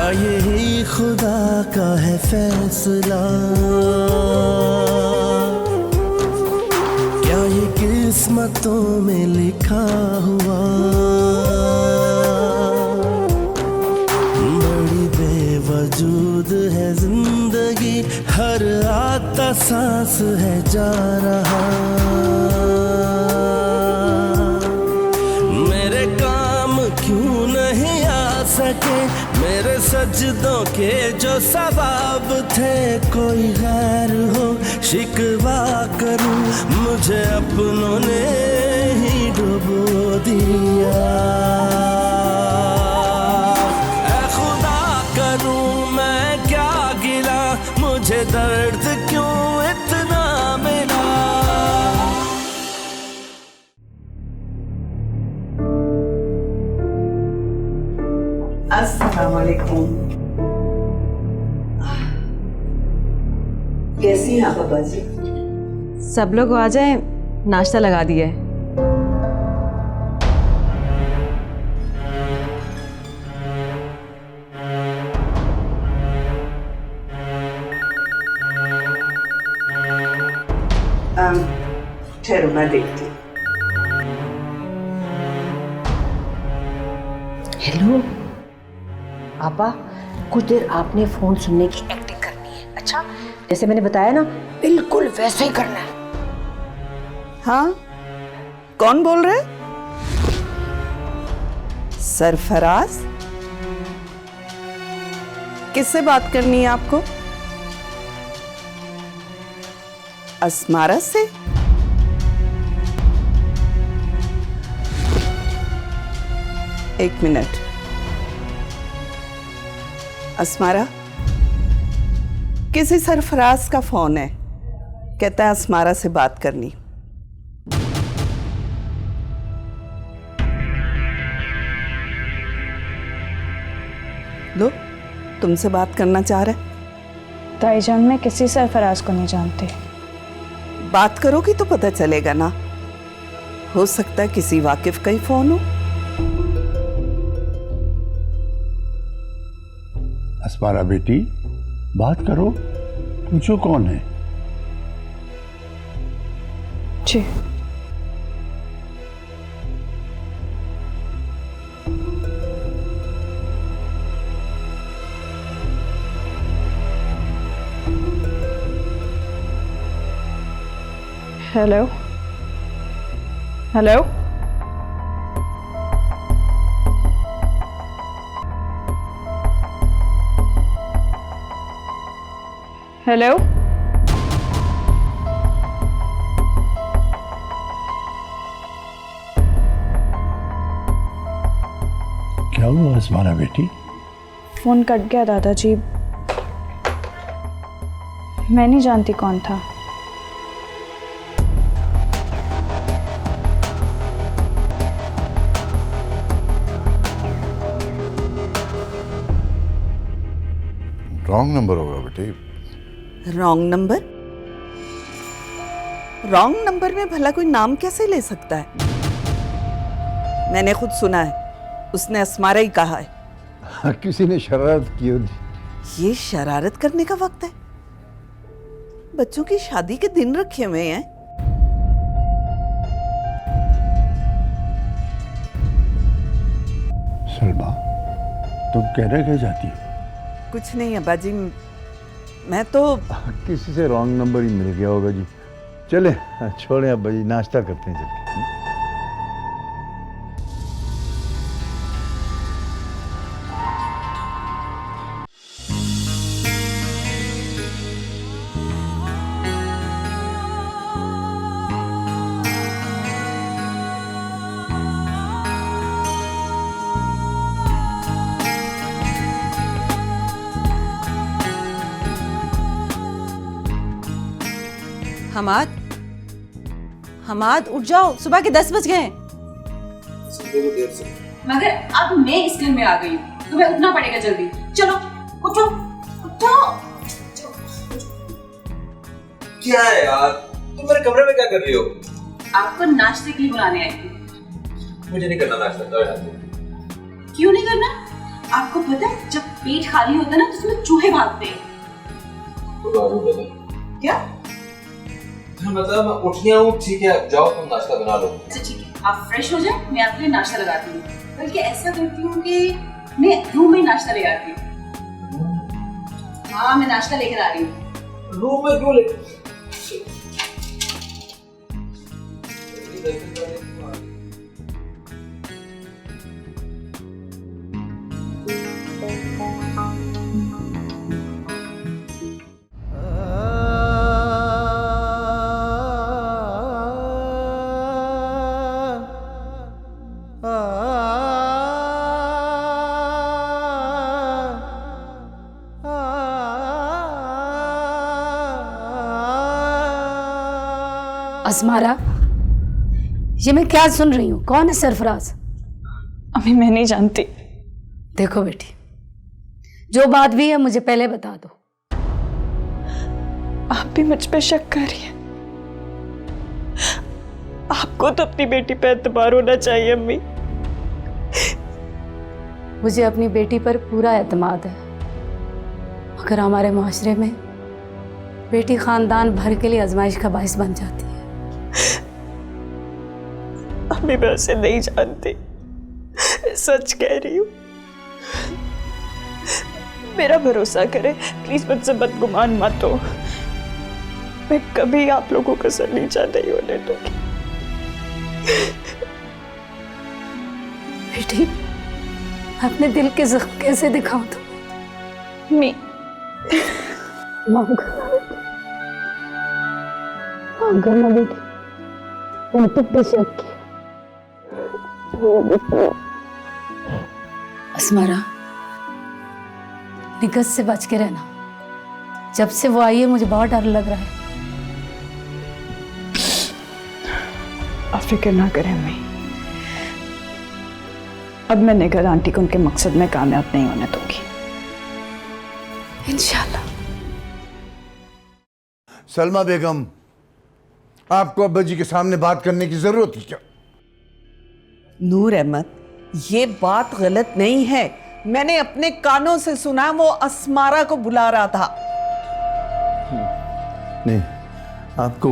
यही खुदा का है फैसला, क्या ये किस्मतों में लिखा हुआ। बड़ी बेवजूद है जिंदगी, हर आता सांस है जा रहा। मेरे काम क्यों नहीं आ सके, मेरे सजदों के जो सवाब थे। कोई गैर हो शिकवा करूं, मुझे अपनों ने ही डुबो दिया। ऐ खुदा करूं मैं क्या गिला, मुझे दर्द क्यों इतना मिला। अस्सलामुअलैकुम। कैसी हैं आप बाबा जी? सब लोग आ जाएं, नाश्ता लगा दिया है। ठहरो मैं देखती हूँ। हेलो पापा, कुछ देर आपने फोन सुनने की एक्टिंग करनी है। अच्छा, जैसे मैंने बताया ना, बिल्कुल वैसे ही करना है। हाँ, कौन बोल रहे? सरफराज? किससे बात करनी है आपको? अस्मारा से? एक मिनट। अस्मारा, किसी सरफराज का फोन है, कहता है अस्मारा से बात करनी। लो, तुमसे बात करना चाह रहा है। ताईजान, मैं किसी सरफराज को नहीं जानती। बात करोगी तो पता चलेगा ना, हो सकता है किसी वाकिफ का ही फोन हो। अस्मारा बेटी, बात करो, पूछो कौन है। जी। Hello hello, hello. क्या हुआ अस्मारा बेटी? फोन कट गया दादाजी, मैं नहीं जानती कौन था। रॉन्ग नंबर होगा बेटी। Wrong number? रॉन्ग नंबर में भला कोई नाम कैसे ले सकता है? मैंने खुद सुना है, उसने अस्मारा ही कहा है। किसी ने शरारत की होगी। ये शरारत करने का वक्त है? बच्चों की शादी के दिन रखे हुए हैं। सलमा, तुम कहना क्या चाहती हो? कुछ नहीं अब्बाजी, मैं तो किसी से रॉन्ग नंबर ही मिल गया होगा जी। चले छोड़े अब्बा जी, नाश्ता करते हैं चल के। हमाद, हमाद उठ जाओ, सुबह के 10 बज गए। मगर अब मैं इस घर में आ गई हूँ, तुम्हें उठना पड़ेगा जल्दी। चलो उठो उठो। क्या है यार, तुम मेरे कमरे में क्या कर रही हो? आपको नाश्ते के लिए बुलाने आई थी। मुझे नहीं करना नाश्ता। क्यों नहीं करना? आपको पता है जब पेट खाली होता है ना तो उसमें चूहे भागते हैं। क्या? मतलब मैं उठ गया हूँ, ठीक है, जाओ तुम नाश्ता बना लो। अच्छा ठीक है, आप फ्रेश हो जाए, मैं आपके लिए नाश्ता लगाती हूँ। बल्कि ऐसा करती हूँ कि मैं रूम में नाश्ता ले आती हूँ। हाँ, मैं नाश्ता लेकर आ रही हूँ। रूम में क्यों ले? अस्मारा, ये मैं क्या सुन रही हूँ? कौन है सरफराज? अम्मी मैं नहीं जानती। देखो बेटी, जो बात भी है मुझे पहले बता दो। आप भी मुझ पे शक कर रही हैं? आपको तो अपनी बेटी पे एतबार होना चाहिए अम्मी। मुझे अपनी बेटी पर पूरा एतमाद है, मगर हमारे माशरे में बेटी खानदान भर के लिए आजमाइश का बाइस बन जाती है। अम्मी मैं उसे नहीं जानती, सच कह रही हूँ। मेरा भरोसा करे प्लीज, मुझसे बदगुमान मत हो। मैं कभी आप लोगों को सर नीचा नहीं होने दूंगी। बेटी, अपने दिल के जख्म कैसे दिखाऊं तुम्हें? मी माफ करना बेटी, तुम तुम पे शक किया। अस्मारा, निगत से बच के रहना। जब से वो आई है मुझे बहुत डर लग रहा है। आप फिक्र ना करें अम्मी, अब मैं निगर आंटी को उनके मकसद में कामयाब नहीं होने दूंगी, इंशाल्लाह। सलमा बेगम, आपको अब्बा जी के सामने बात करने की जरूरत है क्या? नूर अहमद, ये बात गलत नहीं है। मैंने अपने कानों से सुना वो अस्मारा को बुला रहा था। नहीं, आपको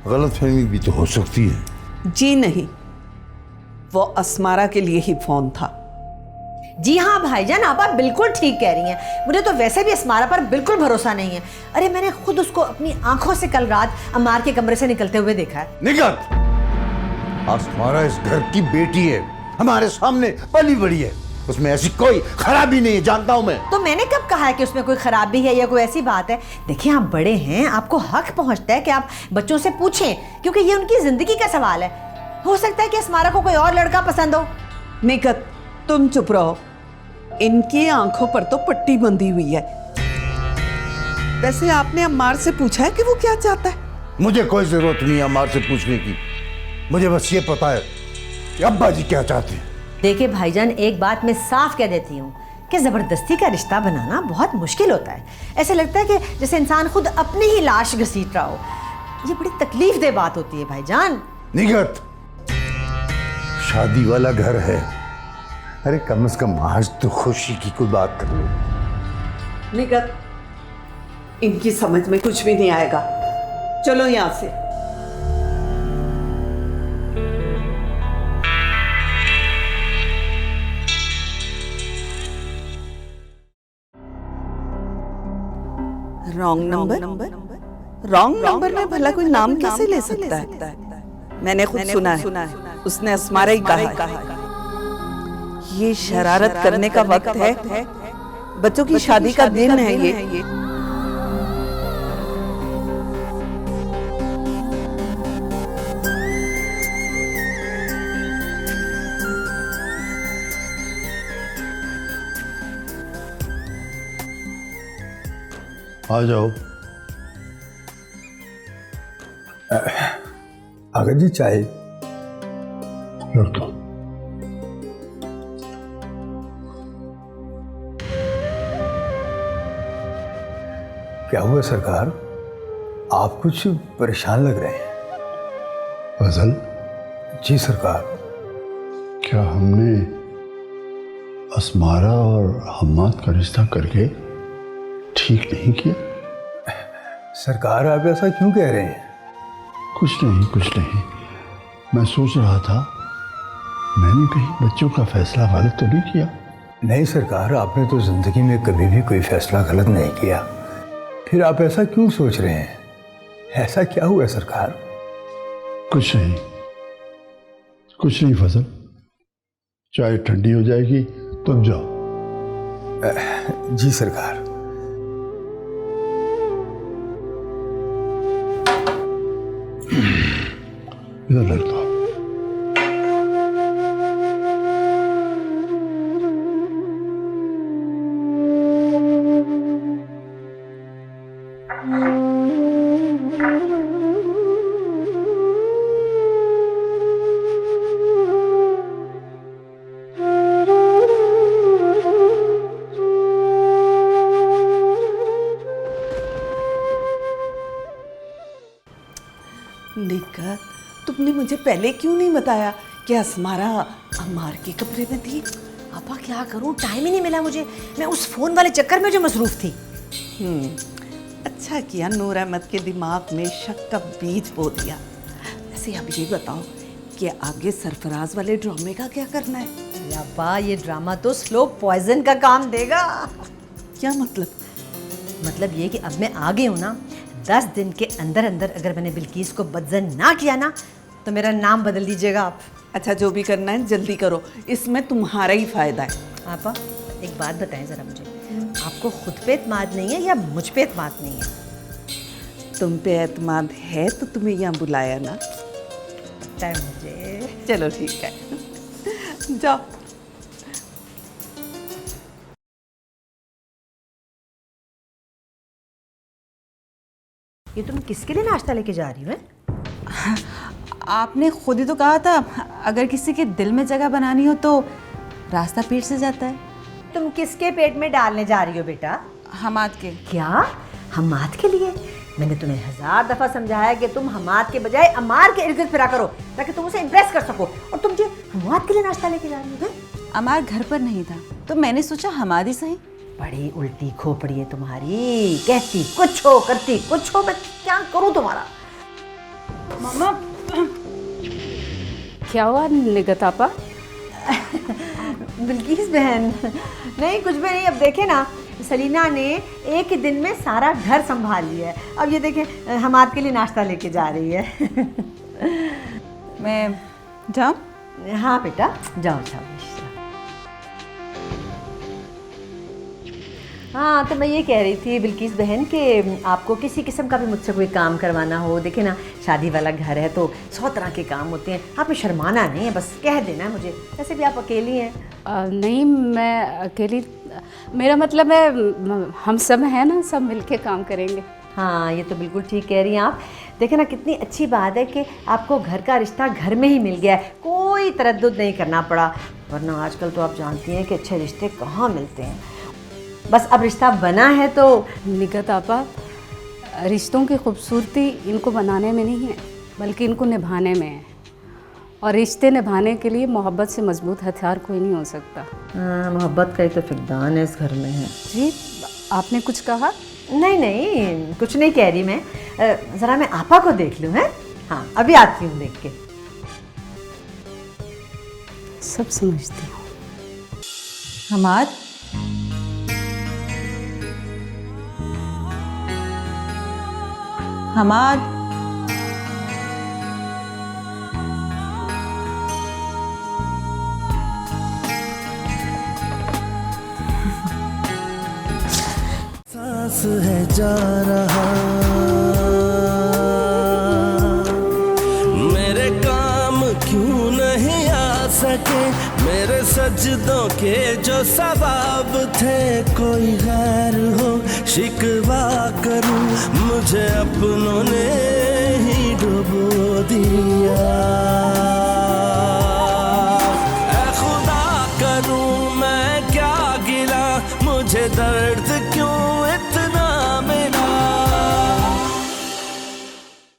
गलतफहमी भी तो हो सकती है। जी नहीं, वो अस्मारा के लिए ही फोन था। जी हाँ भाईजान, आप बिल्कुल ठीक कह रही हैं। मुझे तो वैसे भी अस्मारा पर बिल्कुल भरोसा नहीं है। अरे मैंने खुद उसको अपनी आंखों से कल रात अम्मार के कमरे से निकलते हुए देखा है। निगत, अस्मारा इस घर की बेटी है, हमारे सामने पली बड़ी है, उसमें ऐसी कोई खराबी नहीं है, जानता हूं मैं। तो मैंने कब कहा है कि उसमें कोई खराबी है या कोई ऐसी बात है? देखिए, आप बड़े हैं, आपको हक पहुंचता है कि आप बच्चों से पूछें, क्योंकि ये उनकी जिंदगी का सवाल है। हो सकता है कि अस्मारा को कोई और लड़का पसंद हो। निगत, तुम चुप रहो। इनकी आंखों पर तो पट्टी बंधी हुई है। वैसे आपने अम्मार से पूछा है कि वो क्या चाहता है? मुझे कोई जरूरत नहीं है अम्मार से पूछने की, मुझे बस ये पता है कि अब्बा जी क्या चाहते हैं। देखिए भाईजान, एक बात मैं साफ कह देती हूँ कि जबरदस्ती का रिश्ता बनाना बहुत मुश्किल होता है। ऐसे लगता है कि जैसे इंसान खुद अपनी ही लाश घसीट रहा हो। ये बड़ी तकलीफ दह बात होती है भाईजान। निगत, शादी वाला घर है, अरे कम से कम आज तो खुशी की कोई बात कर लो। निगत, इनकी समझ में कुछ भी नहीं आएगा। चलो यहां से। रॉन्ग नंबर में भला कोई नाम कैसे ले सकता है? मैंने खुद सुना है, उसने अस्मारा ही कहा है। ये शरारत करने का वक्त है, बच्चों की शादी का दिन है ये। आ जाओ। आगर जी, चाय लड़का, क्या हुआ सरकार? आप कुछ परेशान लग रहे हैं। फजल, जी सरकार। क्या हमने असमारा और हम्माद का रिश्ता करके ठीक नहीं किया? सरकार आप ऐसा क्यों कह रहे हैं? कुछ नहीं। मैं सोच रहा था मैंने कहीं बच्चों का फैसला गलत तो नहीं किया? नहीं सरकार, आपने तो जिंदगी में कभी भी कोई फैसला गलत नहीं किया। फिर आप ऐसा क्यों सोच रहे हैं? ऐसा क्या हुआ सरकार? कुछ नहीं फजल, चाय ठंडी हो जाएगी, तुम जाओ। जी सरकार। इधर रख दो। निकत, तुमने मुझे पहले क्यों नहीं बताया कि असमारा अम्मार के कमरे में थी? आपा क्या करूं, टाइम ही नहीं मिला मुझे। मैं उस फोन वाले चक्कर में जो मसरूफ थी। अच्छा किया नूर अहमद के दिमाग में शक का बीज बो दिया। वैसे अब ये बताओ कि आगे सरफराज वाले ड्रामे का क्या करना है? आपा ये ड्रामा तो स्लो पॉइजन का काम देगा। क्या मतलब? मतलब ये कि अब मैं आ गई हूँ ना, 10 दिन के अंदर अंदर अगर मैंने बिल्किस को बदजन ना किया ना तो मेरा नाम बदल दीजिएगा आप। अच्छा, जो भी करना है जल्दी करो, इसमें तुम्हारा ही फायदा है। आपा एक बात बताएं जरा मुझे, आपको खुद पे एतमाद नहीं है या मुझ पे एतमाद नहीं है? तुम पे एतमाद है तो तुम्हें यहाँ बुलाया ना। पता है मुझे। चलो ठीक है, जाओ। ये तुम किसके लिए नाश्ता लेके जा रही हो? आपने खुद ही तो कहा था अगर किसी के दिल में जगह बनानी हो तो रास्ता पेट से जाता है। तुम किसके पेट में डालने जा रही हो बेटा? हमाद के। क्या हमाद के लिए? मैंने तुम्हें 1000 दफा समझाया कि तुम हमाद के बजाय अमार के इर्द गिर्द फिरा करो ताकि तुम उसे इम्प्रेस कर सको, और तुम जो हमाद के लिए नाश्ता लेके जा रही हो। अमार घर पर नहीं था तो मैंने सोचा हमाद ही सही। बड़ी उल्टी खोपड़ी है तुम्हारी, कहती कुछ हो करती कुछ हो। मैं क्या करूं तुम्हारा? मामा क्या हुआ निगत आपा? बिल्किस बहन, नहीं कुछ भी नहीं। अब देखे ना, सलीना ने एक ही दिन में सारा घर संभाल लिया है। अब ये देखें हमाद के लिए नाश्ता लेके जा रही है। मैं जाऊं? हाँ बेटा जाओ जाओ। हाँ तो मैं ये कह रही थी बिल्किस बहन कि आपको किसी किस्म का भी मुझसे कोई काम करवाना हो, देखे ना शादी वाला घर है तो 100 तरह के काम होते हैं। आपने शर्माना नहीं है, बस कह देना मुझे। वैसे भी आप अकेली हैं। नहीं मैं अकेली, मेरा मतलब है हम सब हैं ना, सब मिलके काम करेंगे। हाँ ये तो बिल्कुल ठीक कह रही हैं आप। देखे ना कितनी अच्छी बात है कि आपको घर का रिश्ता घर में ही मिल गया है, कोई तरद्दुद नहीं करना पड़ा। वरना आजकल तो आप जानती हैं कि अच्छे रिश्ते कहाँ मिलते हैं। बस अब रिश्ता बना है तो। निगत आपा, रिश्तों की खूबसूरती इनको बनाने में नहीं है बल्कि इनको निभाने में है, और रिश्ते निभाने के लिए मोहब्बत से मजबूत हथियार कोई नहीं हो सकता। मोहब्बत का ही तो फिकदान है इस घर में है। जी आपने कुछ कहा? नहीं नहीं कुछ नहीं कह रही मैं। ज़रा मैं आपा को देख लूँ है। हाँ अभी आती हूँ देख के। सब समझती हूँ। हमाद हमाद सांस है जा रहा, मेरे काम क्यों नहीं आ सके, मेरे सजदों के जो सवाब थे। कोई गैर हो शिकवा करूं, मुझे अपनों ने ही डुबो दिया।